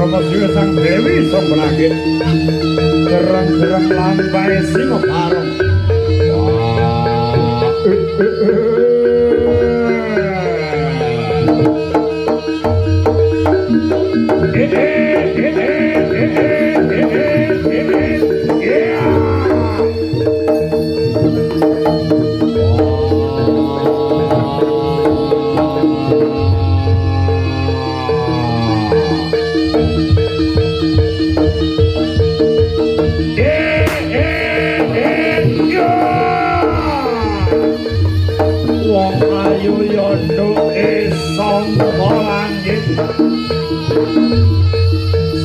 Rama Siwa Sang Dewi Sang Pelagit Gerang-gerang lampai Singo Parong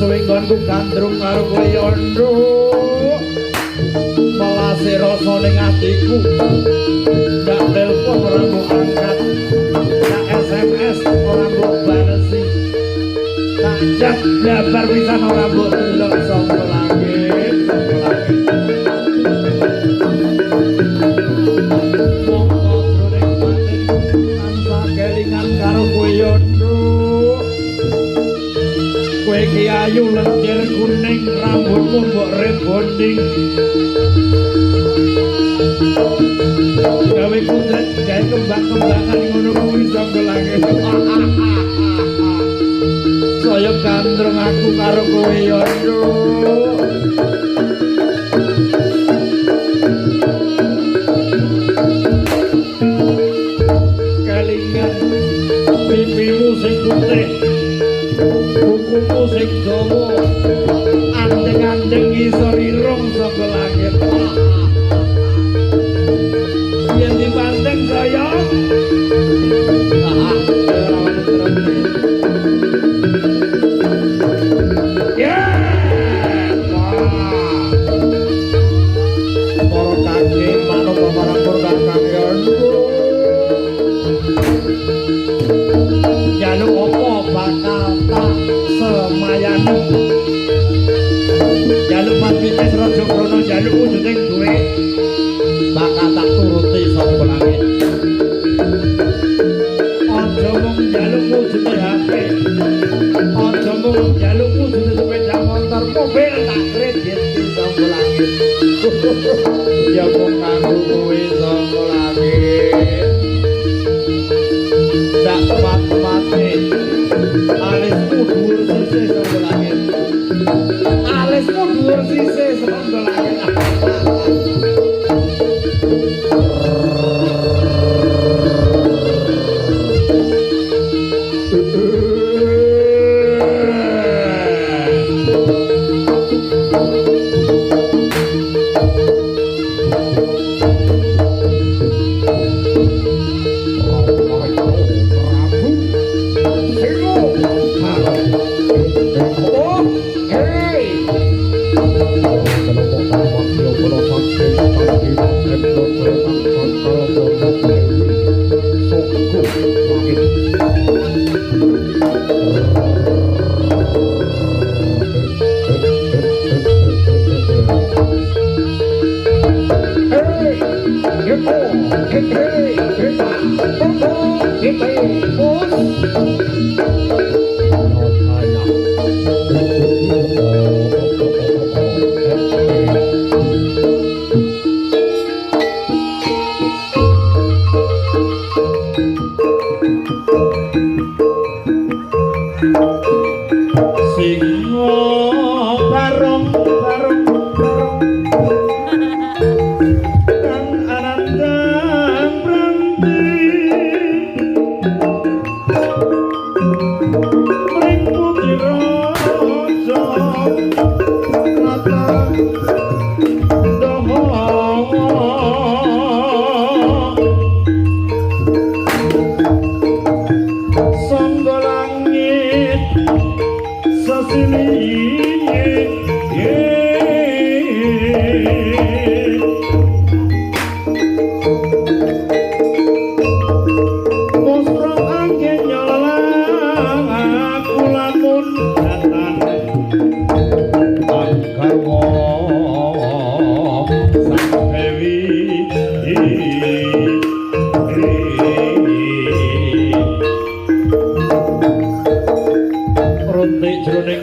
Swinggonku gandrung karo kowe yondo melase rasa ning atiku ndak telepon ora mbok angkat ndak SMS ora mbok balesi tak chat blabar pisan ora mbok delok saka langit karo kowe yondo kowe iki ayu lentir kuning rambutmu mbok rebonding gawe kudret gawe kembang-kembangan ngono kuwi saka langit saya gandrung aku karo kowe yondo kalingan pipimu sing putih kukumu sing dawa andeng-andeng ngisor irung saka langit yen dipandeng saya para kaki manuk pamarapur kakang yondo jaluk apa bakal tak semayani jaluk matpitis raja krono jaluk wujuding duwe bakal tak turuti saka langit aja mung jaluk wujude HP aja mung jaluk wujude sepeda motor mobil tak kredit saka langit ya mung kanggo kowe saka langit dak tepat-tepate alismu dhuwur sisih saka langit alismu dhuwur sisih saka langit runtik jroning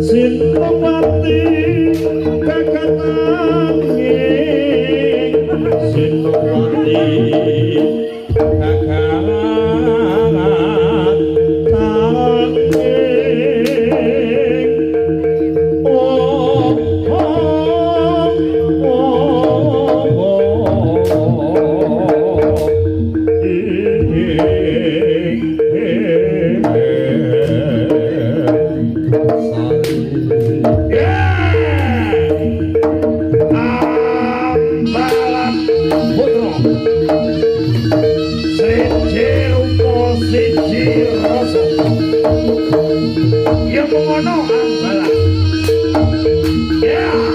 Sinowati kakatange Sinowati kakatange Oh oh Yang mengono ambalan. Yeah.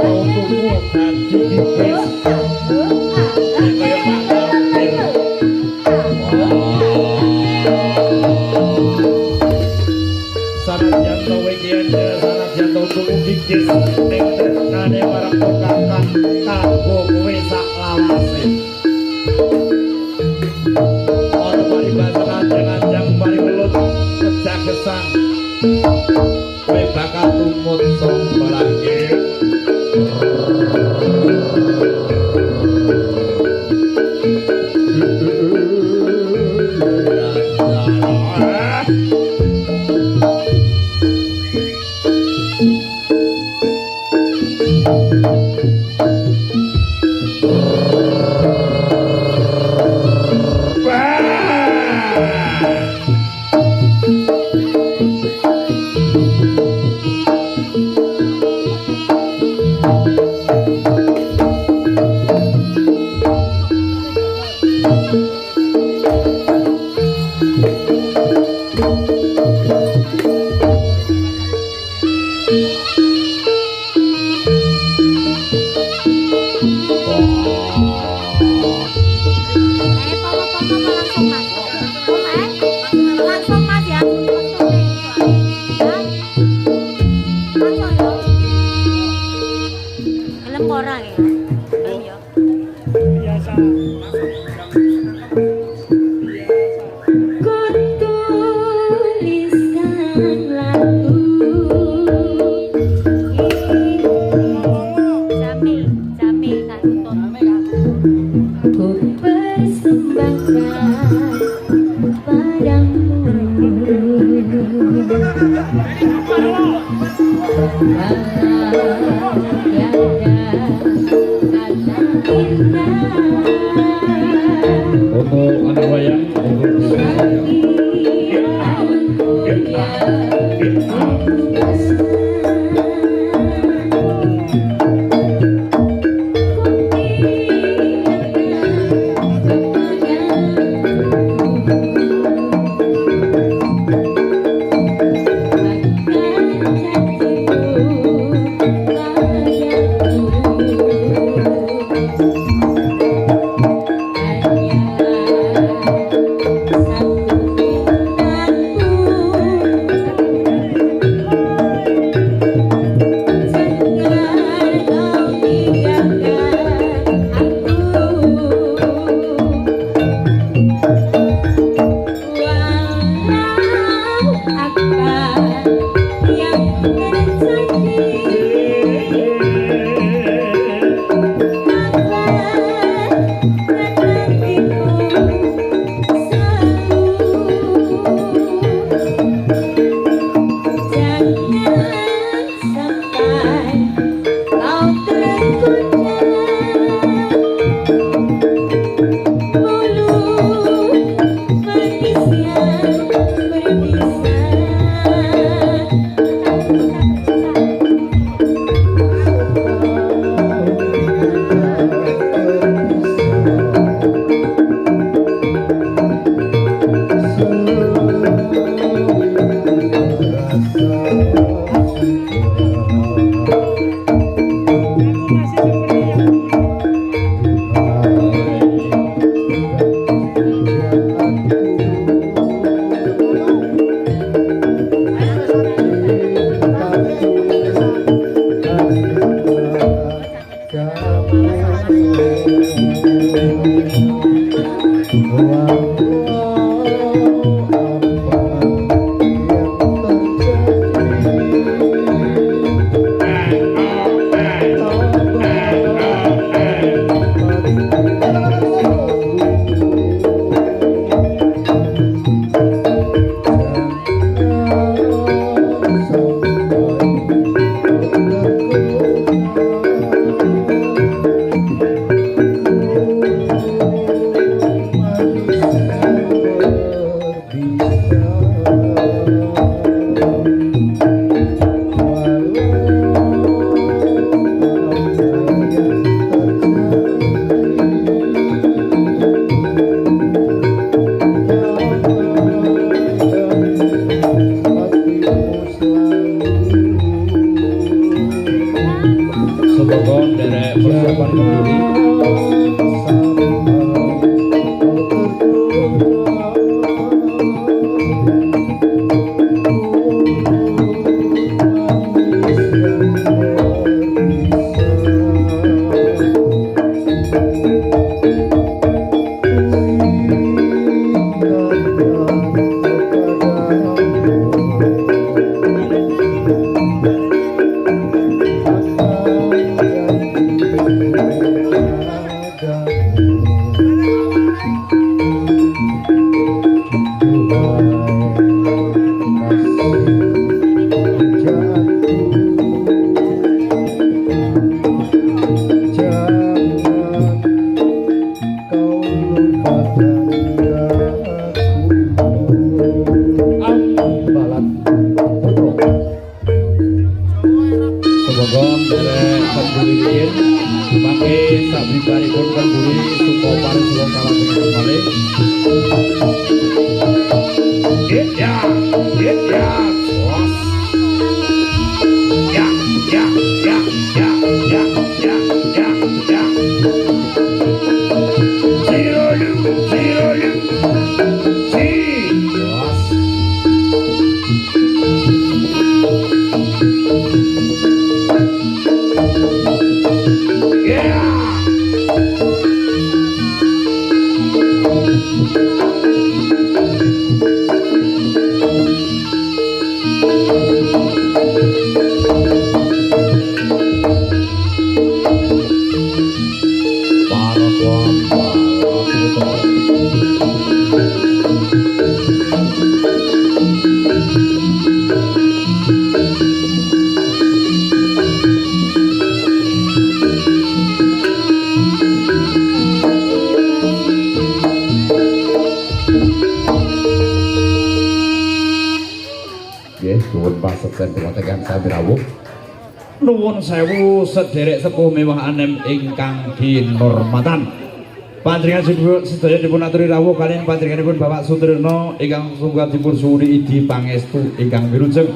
untukmu dadi dipes. Sanajan to wikian sanajan to untukmu dikis ning tresnane marang kakang kanggo kowe sak lawase. Ora paribasan anjang-anjang mari welut kejagesan. Kowe bakal tumut sapa lagi. Masih semoga derek persiapan kembali. Nuwun sewu sederek sepuh mewah anem ingkang kinurmatan. Panjenengan sedaya dipun aturi rawuh kaliyan panjenenganipun Bapak Sutrisno ingkang sungguh dipun suwuni idi pangestu ingkang wilujeng.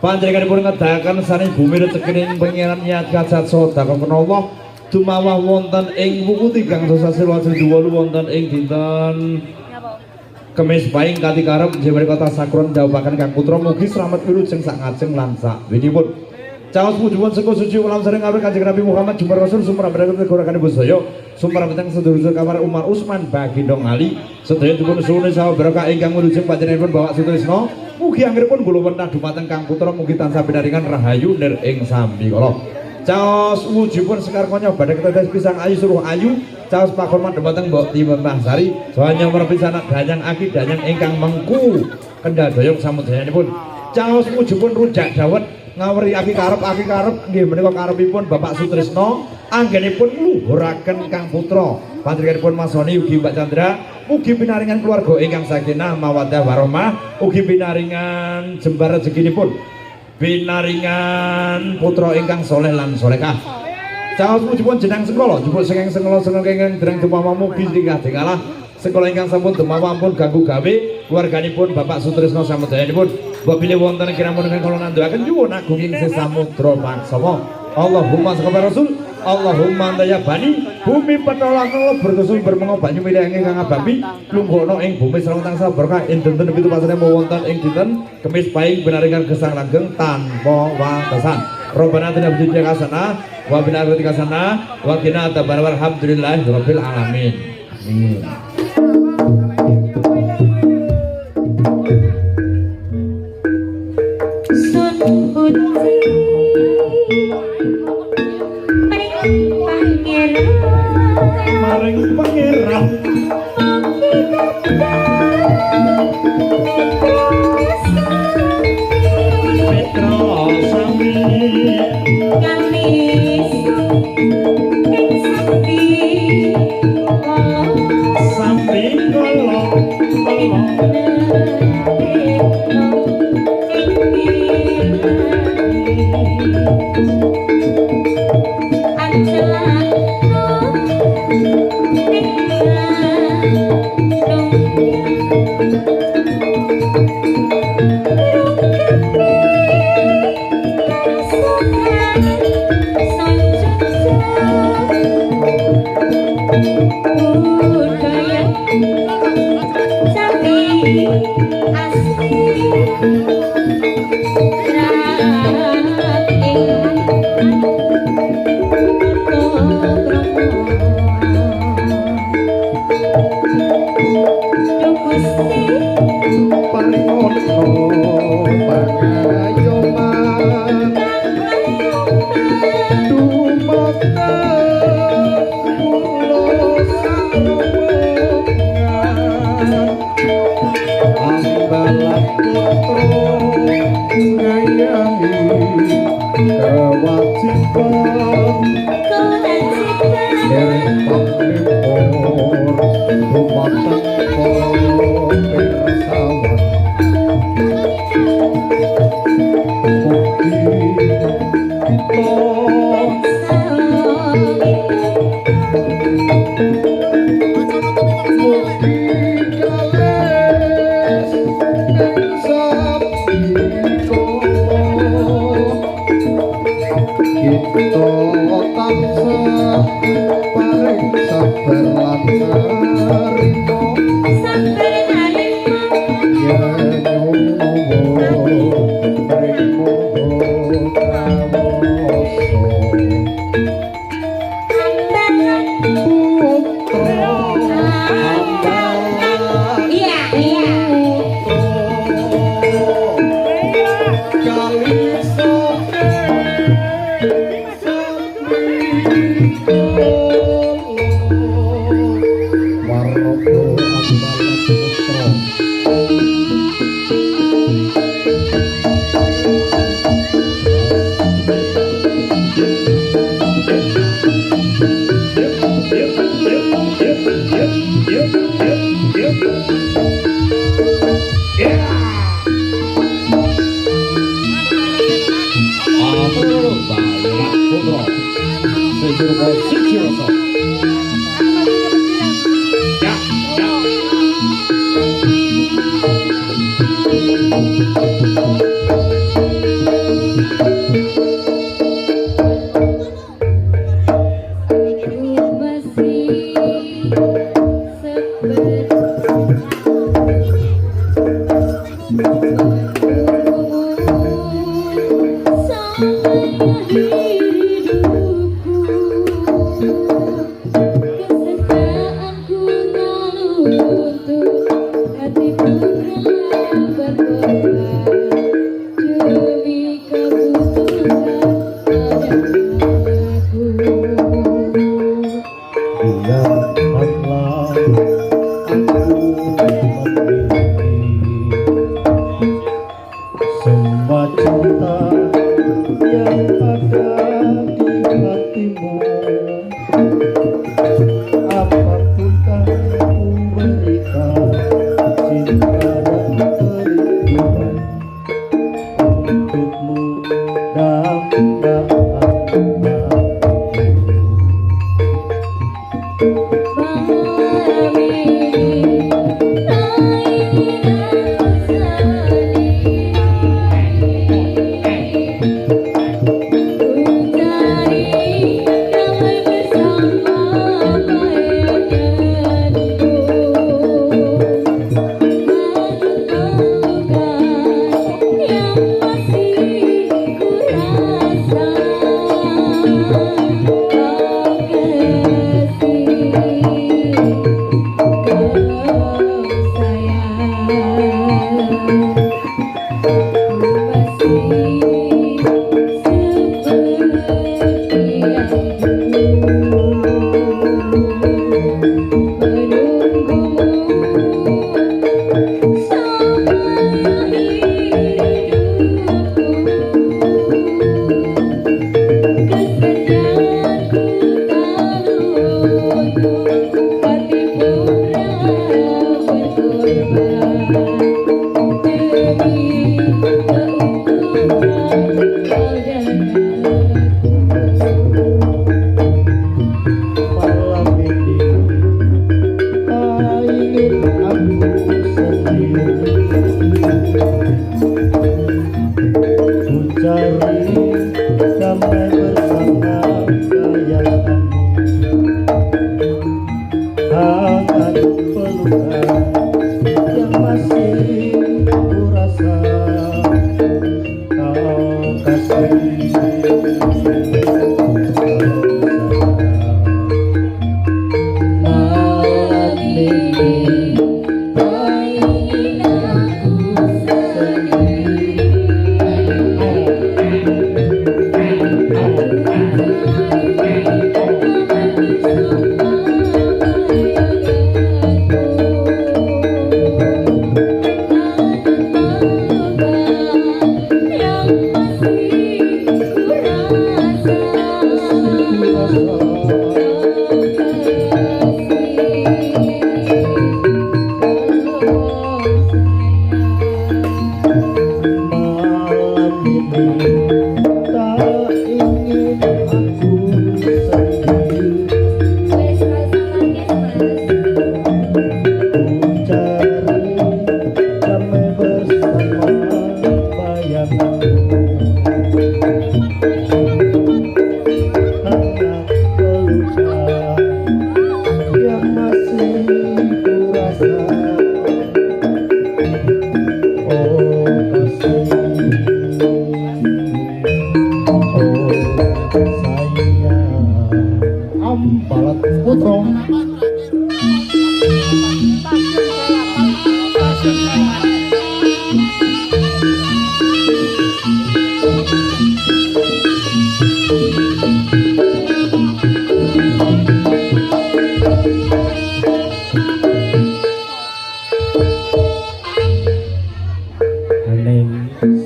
Panjenenganipun ngedahaken saning bumi rezekining pangeran nyat kajat sedaya Allah dumawah wonten ing wuku 3 sasi 28 wonten ing dinten Kemis Pahing Kati Karep Jewari Kota Sakron dawuhaken Kang Putra mugi slamet wilujeng sak ngajeng lan sak winipun. Caos pujuan seko suci ulam sering ngawur Kanjeng Nabi Muhammad Jumar Rasul sumber berkat kegorakan ibu saya sumber beteng sedulur kamar Umar Usman Bagindong Ali sedaya dipun suwun saha berkah ingkang wilujeng panjenenganipun Bapak Sutrisno mugi anggenipun kula wentah dumateng Kang Putra mugi tansah pinaringan rahayu nir ing sambi kala. Caos wujipun sekar kanya badhe ketetes pisang ayu suruh ayu caos pakurman dumateng Mbok Timembah Sari soalnya merpisanak danyang aki danyang ingkang mengku kendal doyong samudayanipun. Caos wujipun rujak dawet ngawuri aki karep nggih menika karepipun Bapak Sutrisno anggenipun ngluhuraken Kang Putra panjenenganipun Mas Soni ugi Mbak Chandra ugi pinaringan keluarga ingkang sakinah mawaddah warahmah ugi pinaringan jembar rezekinipun pinaringan putra ingkang soleh lan solehah. Caos pun jenang sekolah jupuk sengeng sengeng dereng demawa mugi tingkah sekolah ingkang sampun demawa ampun ganggu gawe keluarganipun Bapak Sutrisno samudayanipun mbok bilih wonten kiramun ingkang kula nandhaken nyuwun agung ing sesamudra maksama. Allahumma sholli Rasul Allahumma anta bani bumi petolak berkusumber mengo banyu milih ingkang abami lungguhna ing bumi sareng tansah berkah ing dinten pitu pasane wonten ing dinten Kemis Pahing benaringan gesang langgeng tanpa watasan. Rabbana atina fid dunya hasanah wa fil akhirati hasanah wa qina adzabannar alhamdulillahirabbil alamin. Amin. Maring pangeran Petro sami kamis ing sampi kala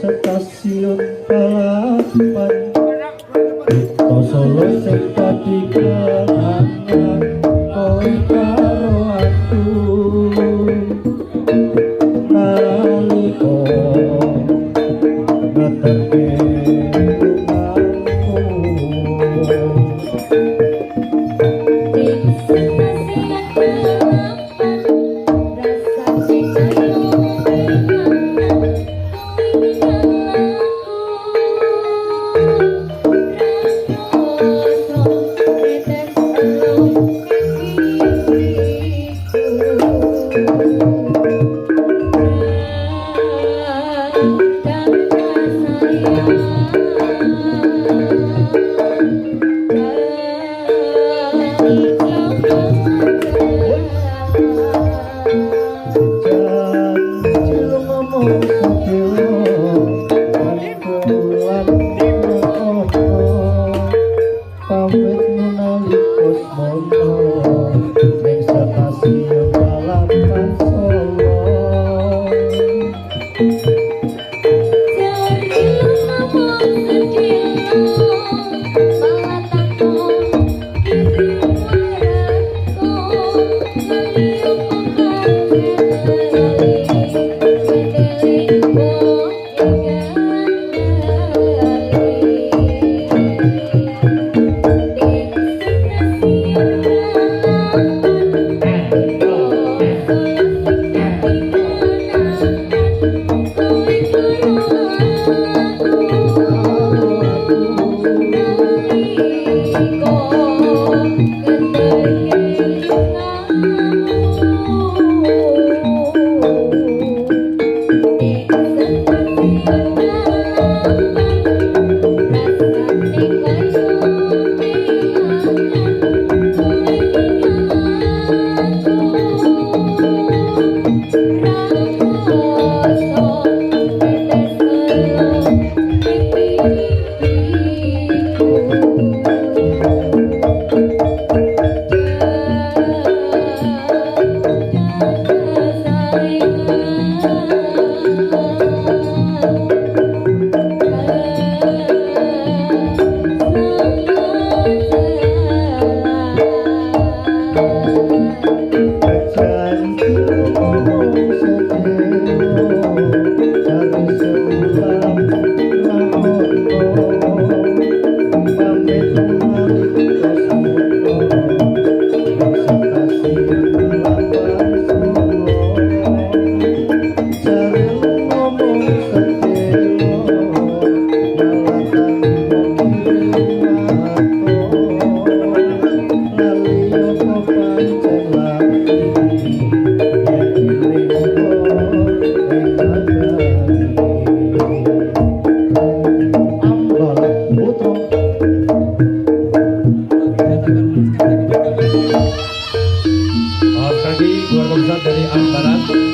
Stasiun Palawan Dito Solo sing dadi kenangan kowe karo aku nalika ngeterke Keluarga besar dari Ambaran